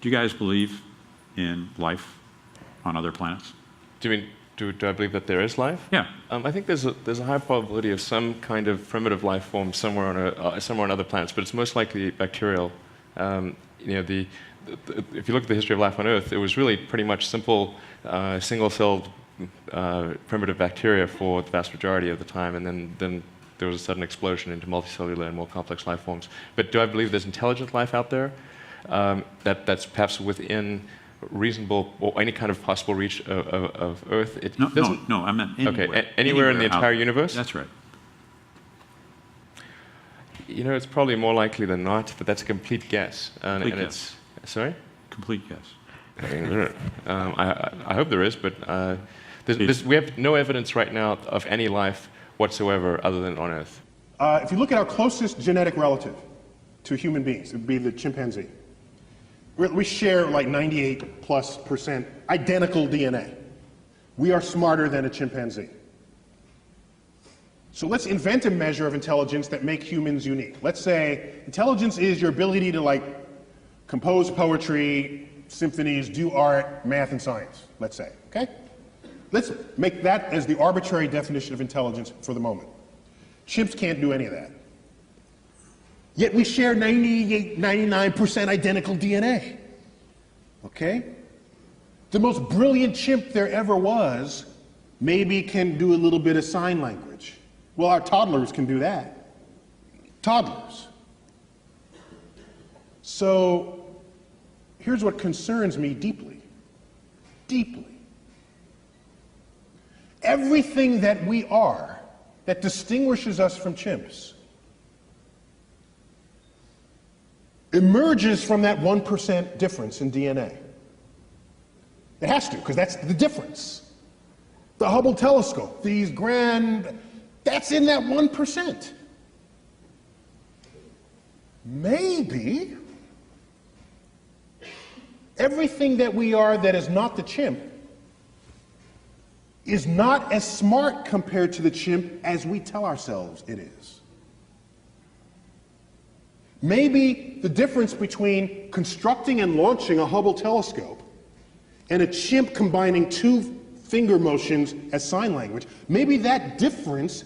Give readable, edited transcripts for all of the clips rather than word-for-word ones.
Do you guys believe in life on other planets? Do you mean, do I believe that there is life? Yeah. I think there's a high probability of some kind of primitive life form somewhere on other planets, but it's most likely bacterial. If you look at the history of life on Earth, it was really pretty much simple, single-celled primitive bacteria for the vast majority of the time, and then there was a sudden explosion into multicellular and more complex life forms. But do I believe there's intelligent life out there that's perhaps within reasonable or any kind of possible reach of Earth? No, I meant anywhere. Okay, anywhere in the entire universe? That's right. It's probably more likely than not, but that's a complete guess. Complete guess. Sorry? Complete guess. I hope there is, but we have no evidence right now of any life whatsoever other than on Earth. If you look at our closest genetic relative to human beings, it would be the chimpanzee. We share like 98+% identical DNA. We are smarter than a chimpanzee. So let's invent a measure of intelligence that makes humans unique. Let's say intelligence is your ability to compose poetry, symphonies, do art, math, and science, let's say, okay? Let's make that as the arbitrary definition of intelligence for the moment. Chimps can't do any of that. Yet we share 98, 99% identical DNA, okay? The most brilliant chimp there ever was maybe can do a little bit of sign language. Well, our toddlers can do that. Toddlers. So here's what concerns me deeply. Deeply. Everything that we are that distinguishes us from chimps emerges from that 1% difference in DNA. It has to, because that's the difference. The Hubble telescope, that's in that 1%. Maybe everything that we are that is not the chimp is not as smart compared to the chimp as we tell ourselves it is. Maybe the difference between constructing and launching a Hubble telescope and a chimp combining 2 finger motions as sign language, maybe that difference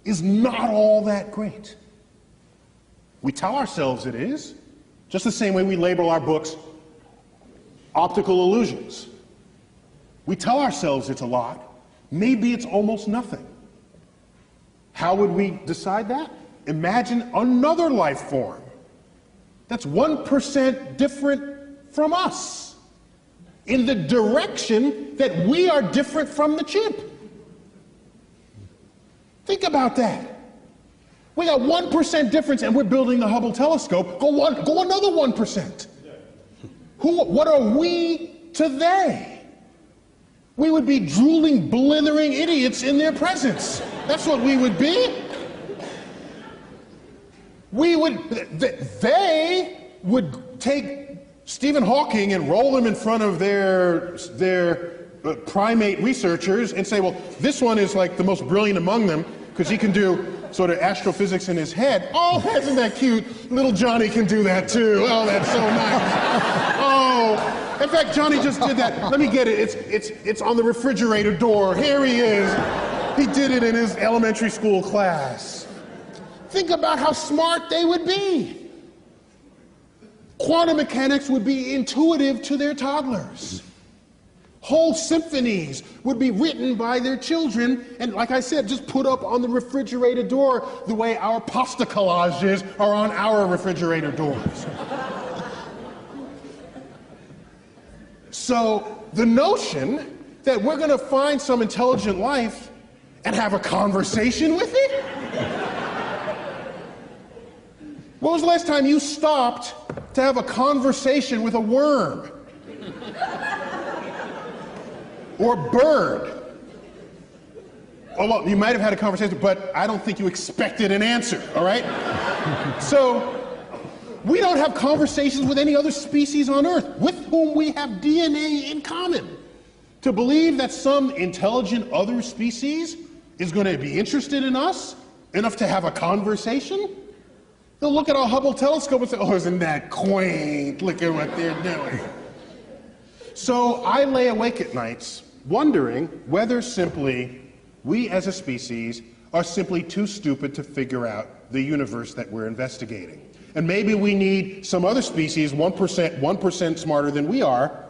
is not all that great. We tell ourselves it is, just the same way we label our books optical illusions. We tell ourselves it's a lot. Maybe it's almost nothing. How would we decide that? Imagine another life form that's 1% different from us in the direction that we are different from the chimp. Think about that. We got 1% difference and we're building the Hubble telescope. Go another 1%. What are we to they? We would be drooling, blithering idiots in their presence. That's what we would be. They would take Stephen Hawking and roll him in front of their primate researchers and say, well, this one is like the most brilliant among them because he can do sort of astrophysics in his head. Oh, isn't that cute? Little Johnny can do that too. Oh, that's so nice. Oh. In fact, Johnny just did that. Let me get it. It's on the refrigerator door. Here he is. He did it in his elementary school class. Think about how smart they would be. Quantum mechanics would be intuitive to their toddlers. Whole symphonies would be written by their children, and like I said, just put up on the refrigerator door the way our pasta collages are on our refrigerator doors. So the notion that we're going to find some intelligent life and have a conversation with it? When was the last time you stopped to have a conversation with a worm? Or a bird? Oh, well, you might have had a conversation, but I don't think you expected an answer, all right? So, we don't have conversations with any other species on Earth with whom we have DNA in common. To believe that some intelligent other species is going to be interested in us enough to have a conversation, they'll look at our Hubble telescope and say, oh, isn't that quaint? Look at what they're doing. So I lay awake at nights wondering whether simply we as a species are simply too stupid to figure out the universe that we're investigating. And maybe we need some other species, 1% smarter than we are,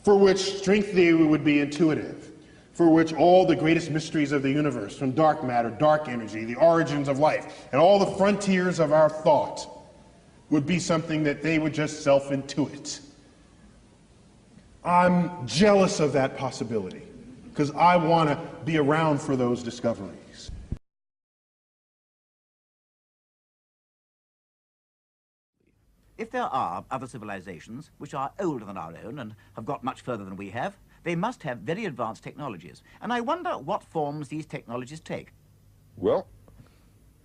for which string theory would be intuitive, for which all the greatest mysteries of the universe, from dark matter, dark energy, the origins of life, and all the frontiers of our thought, would be something that they would just self-intuit. I'm jealous of that possibility, because I want to be around for those discoveries. If there are other civilizations which are older than our own and have got much further than we have, they must have very advanced technologies. And I wonder what forms these technologies take. Well,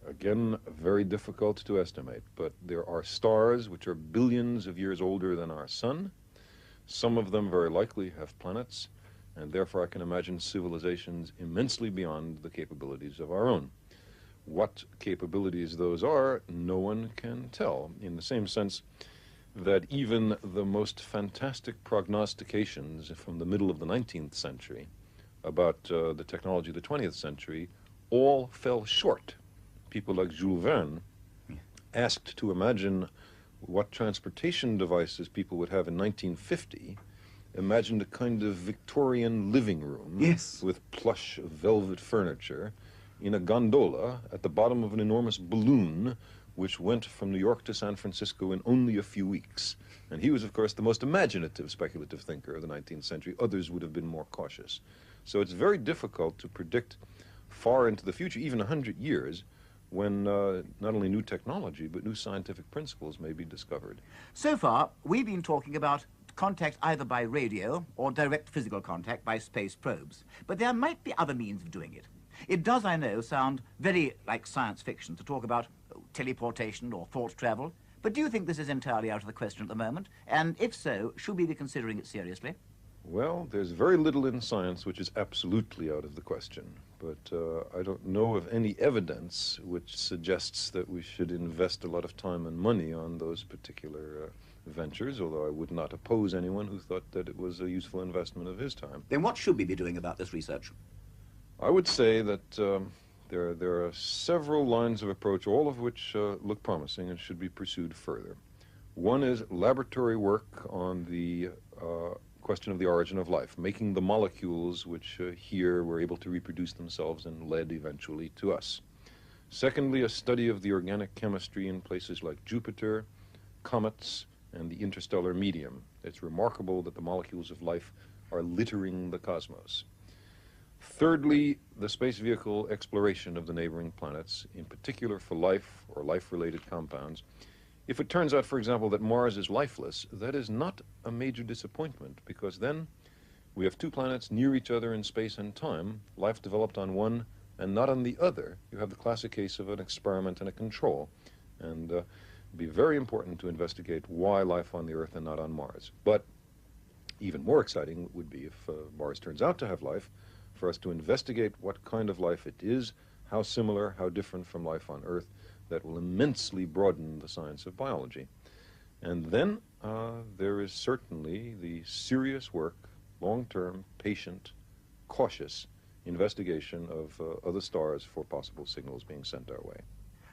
again, very difficult to estimate, but there are stars which are billions of years older than our sun. Some of them very likely have planets, and therefore I can imagine civilizations immensely beyond the capabilities of our own. What capabilities those are, no one can tell, in the same sense that even the most fantastic prognostications from the middle of the 19th century about the technology of the 20th century all fell short. People like Jules Verne, asked to imagine what transportation devices people would have in 1950, imagined a kind of Victorian living room with plush velvet furniture in a gondola at the bottom of an enormous balloon which went from New York to San Francisco in only a few weeks. And he was, of course, the most imaginative speculative thinker of the 19th century. Others would have been more cautious. So it's very difficult to predict far into the future, even 100 years, when not only new technology, but new scientific principles may be discovered. So far, we've been talking about contact either by radio or direct physical contact by space probes. But there might be other means of doing it. It does, I know, sound very like science fiction to talk about teleportation or thought travel, but do you think this is entirely out of the question at the moment? And if so, should we be considering it seriously? Well, there's very little in science which is absolutely out of the question, but I don't know of any evidence which suggests that we should invest a lot of time and money on those particular ventures, although I would not oppose anyone who thought that it was a useful investment of his time. Then what should we be doing about this research? I would say that there are several lines of approach, all of which look promising and should be pursued further. One is laboratory work on the question of the origin of life, making the molecules which here were able to reproduce themselves and led eventually to us. Secondly, a study of the organic chemistry in places like Jupiter, comets, and the interstellar medium. It's remarkable that the molecules of life are littering the cosmos. Thirdly, the space vehicle exploration of the neighboring planets, in particular for life or life-related compounds. If it turns out, for example, that Mars is lifeless, that is not a major disappointment, because then we have two planets near each other in space and time, life developed on one and not on the other. You have the classic case of an experiment and a control, and it'd be very important to investigate why life on the Earth and not on Mars. But even more exciting would be if Mars turns out to have life, for us to investigate what kind of life it is, how similar, how different from life on Earth. That will immensely broaden the science of biology. And then there is certainly the serious work, long-term, patient, cautious investigation of other stars for possible signals being sent our way.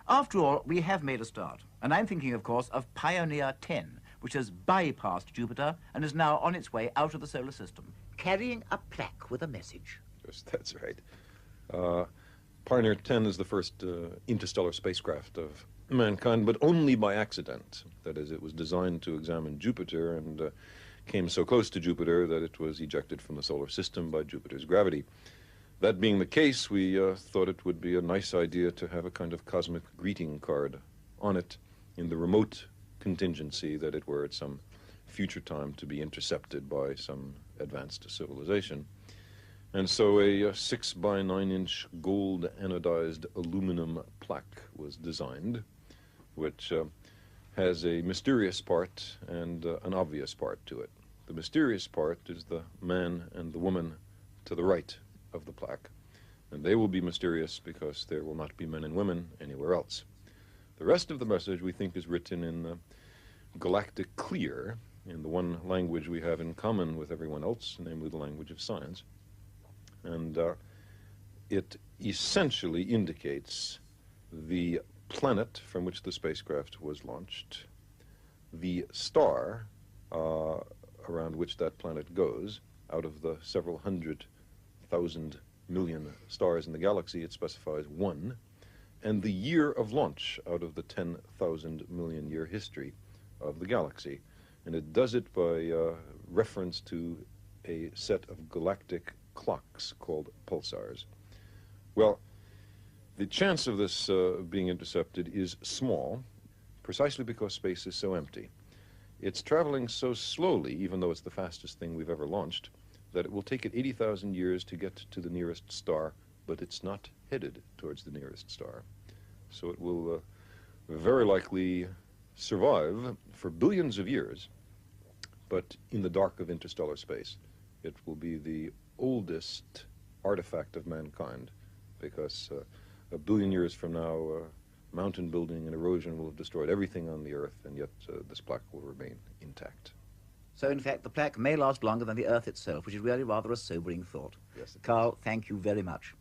After all, we have made a start. And I'm thinking, of course, of Pioneer 10, which has bypassed Jupiter and is now on its way out of the solar system, carrying a plaque with a message. Yes, that's right. Pioneer 10 is the first interstellar spacecraft of mankind, but only by accident. That is, it was designed to examine Jupiter and came so close to Jupiter that it was ejected from the solar system by Jupiter's gravity. That being the case, we thought it would be a nice idea to have a kind of cosmic greeting card on it in the remote contingency that it were at some future time to be intercepted by some advanced civilization. And so a 6 by 9 inch gold anodized aluminum plaque was designed, which has a mysterious part and an obvious part to it. The mysterious part is the man and the woman to the right of the plaque, and they will be mysterious because there will not be men and women anywhere else. The rest of the message we think is written in galactic clear, in the one language we have in common with everyone else, namely the language of science. And it essentially indicates the planet from which the spacecraft was launched, the star around which that planet goes. Out of the several 100,000 million stars in the galaxy, it specifies one, and the year of launch out of the 10,000 million year history of the galaxy. And it does it by reference to a set of galactic clocks called pulsars. Well, the chance of this being intercepted is small, precisely because space is so empty. It's traveling so slowly, even though it's the fastest thing we've ever launched, that it will take it 80,000 years to get to the nearest star, but it's not headed towards the nearest star. So it will very likely survive for billions of years, but in the dark of interstellar space. It will be the oldest artifact of mankind, because a billion years from now, mountain building and erosion will have destroyed everything on the Earth, and yet this plaque will remain intact. So, in fact, the plaque may last longer than the Earth itself, which is really rather a sobering thought. Yes, it Carl, thank you very much.